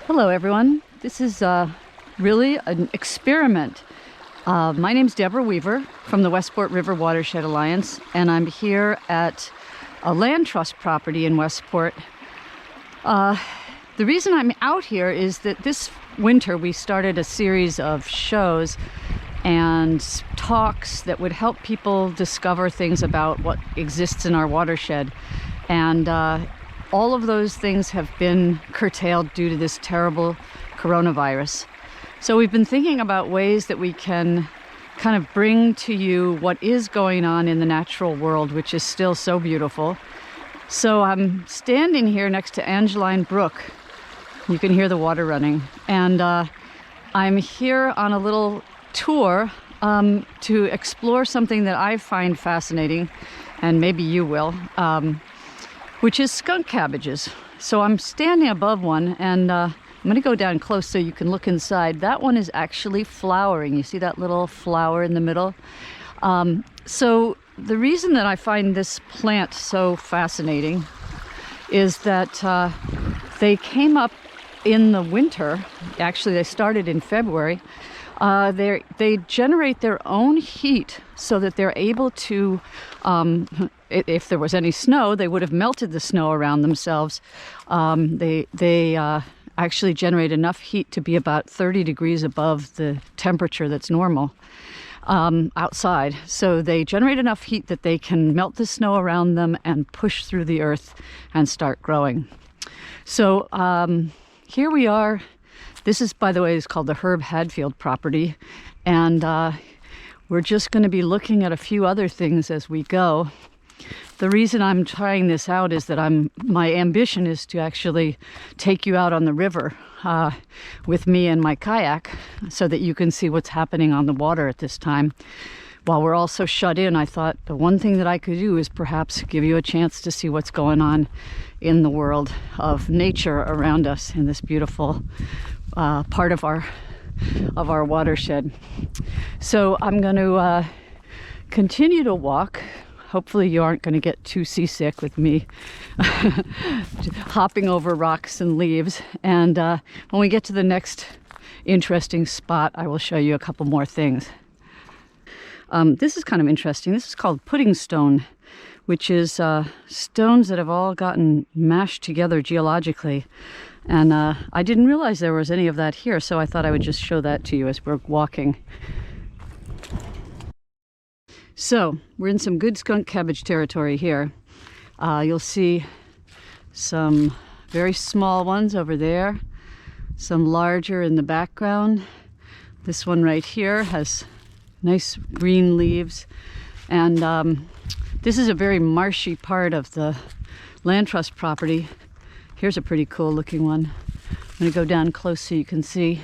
Hello everyone. This is really an experiment. My name's Deborah Weaver from the Westport River Watershed Alliance, and I'm here at a land trust property in Westport. The reason I'm out here is that this winter we started a series of shows and talks that would help people discover things about what exists in our watershed. And all of those things have been curtailed due to this terrible coronavirus. So we've been thinking about ways that we can kind of bring to you what is going on in the natural world, which is still so beautiful. So I'm standing here next to Angeline Brook. You can hear the water running. And I'm here on a little tour to explore something that I find fascinating, and maybe you will, which is skunk cabbages. So I'm standing above one, and I'm going to go down close so you can look inside. That one is actually flowering. You see that little flower in the middle? So the reason that I find this plant so fascinating is that they came up in the winter. Actually, they started in February. They generate their own heat so that they're able to, if there was any snow, they would have melted the snow around themselves. They actually generate enough heat to be about 30 degrees above the temperature that's normal outside. So they generate enough heat that they can melt the snow around them and push through the earth and start growing. So here we are. This is, by the way, is called the Herb Hadfield property, and we're just going to be looking at a few other things as we go. The reason I'm trying this out is that my ambition is to actually take you out on the river with me and my kayak so that you can see what's happening on the water at this time. While we're all so shut in, I thought the one thing that I could do is perhaps give you a chance to see what's going on in the world of nature around us in this beautiful part of our watershed. So I'm going to continue to walk. Hopefully you aren't going to get too seasick with me hopping over rocks and leaves. And when we get to the next interesting spot, I will show you a couple more things. This is kind of interesting. This is called pudding stone, which is stones that have all gotten mashed together geologically. And I didn't realize there was any of that here, so I thought I would just show that to you as we're walking. So we're in some good skunk cabbage territory here. You'll see some very small ones over there, some larger in the background. This one right here has nice green leaves, and this is a very marshy part of the land trust property. Here's a pretty cool looking one. I'm going to go down close so you can see.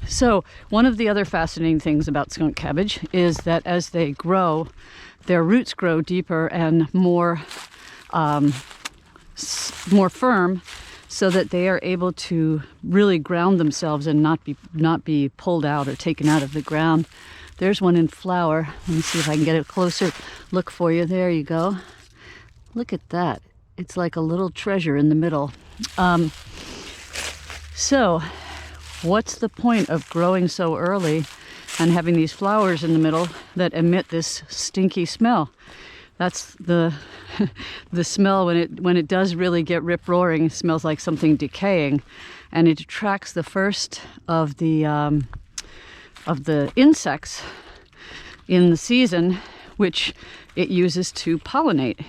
So one of the other fascinating things about skunk cabbage is that as they grow, their roots grow deeper and more firm, so that they are able to really ground themselves and not be pulled out or taken out of the ground. There's one in flower. Let me see if I can get a closer look for you. There you go. Look at that. It's like a little treasure in the middle. So what's the point of growing so early and having these flowers in the middle that emit this stinky smell? That's the smell when it does really get rip-roaring. It smells like something decaying, and it attracts the first of the insects in the season, which it uses to pollinate.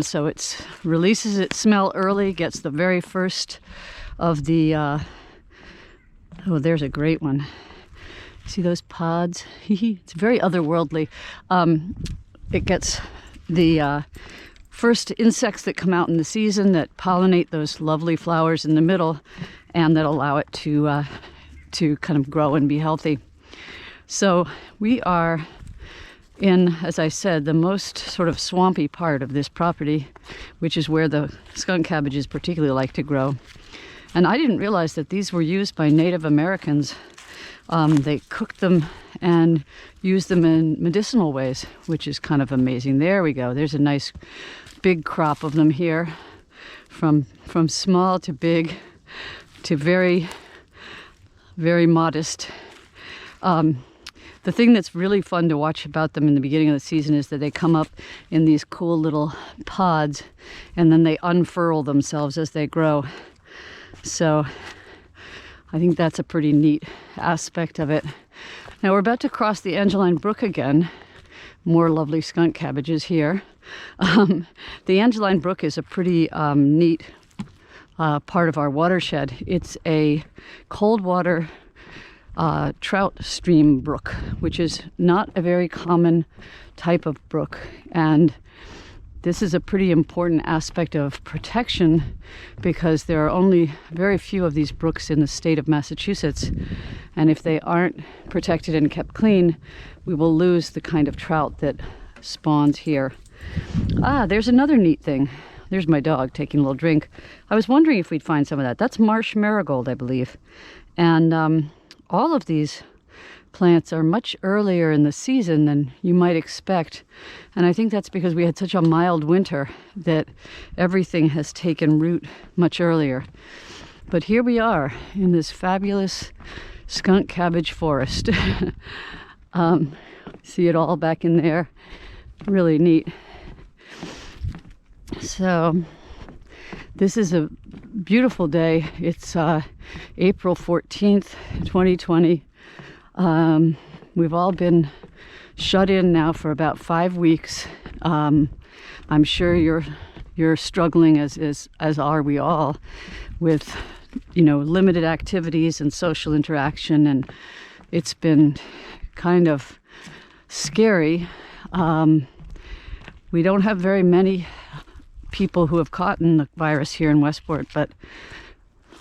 So it releases its smell early, gets the very first of the oh, there's a great one. See those pods? It's very otherworldly. It gets the first insects that come out in the season that pollinate those lovely flowers in the middle, and that allow it to kind of grow and be healthy. So we are in, as I said, the most sort of swampy part of this property, which is where the skunk cabbages particularly like to grow. And I didn't realize that these were used by Native Americans. They cooked them and used them in medicinal ways, which is kind of amazing. There we go. There's a nice big crop of them here. from small to big to very, very modest. The thing that's really fun to watch about them in the beginning of the season is that they come up in these cool little pods and then they unfurl themselves as they grow. So I think that's a pretty neat aspect of it. Now we're about to cross the Angeline Brook again. More lovely skunk cabbages here. The Angeline Brook is a pretty neat part of our watershed. It's a cold water trout stream brook, which is not a very common type of brook, and this is a pretty important aspect of protection because there are only very few of these brooks in the state of Massachusetts, and if they aren't protected and kept clean, we will lose the kind of trout that spawns here. There's another neat thing. There's my dog taking a little drink. I was wondering if we'd find some of that. That's marsh marigold, I believe, and all of these plants are much earlier in the season than you might expect. And I think that's because we had such a mild winter that everything has taken root much earlier. But here we are in this fabulous skunk cabbage forest. See it all back in there. Really neat. So this is a beautiful day. It's April 14th, 2020. We've all been shut in now for about 5 weeks. I'm sure you're struggling, as are we all, with limited activities and social interaction, and it's been kind of scary. We don't have very many people who have caught the virus here in Westport, but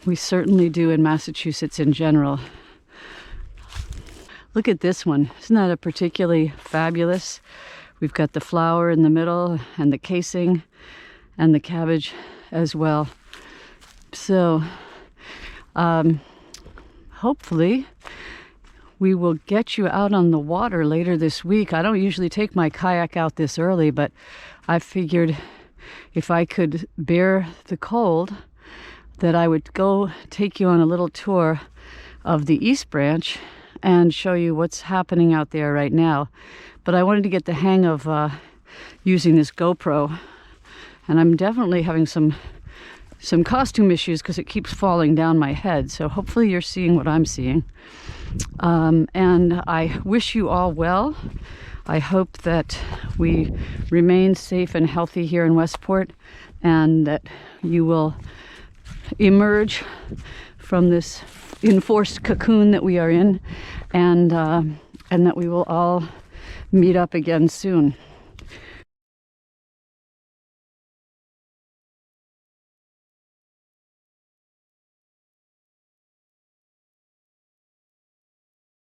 we certainly do in Massachusetts in general. Look at this one. Isn't that a particularly fabulous? We've got the flower in the middle and the casing and the cabbage as well. So hopefully we will get you out on the water later this week. I don't usually take my kayak out this early, but I figured if I could bear the cold, that I would go take you on a little tour of the East Branch and show you what's happening out there right now. But I wanted to get the hang of using this GoPro, and I'm definitely having some costume issues because it keeps falling down my head. So hopefully you're seeing what I'm seeing. And I wish you all well. I hope that we remain safe and healthy here in Westport, and that you will emerge from this enforced cocoon that we are in, and that we will all meet up again soon.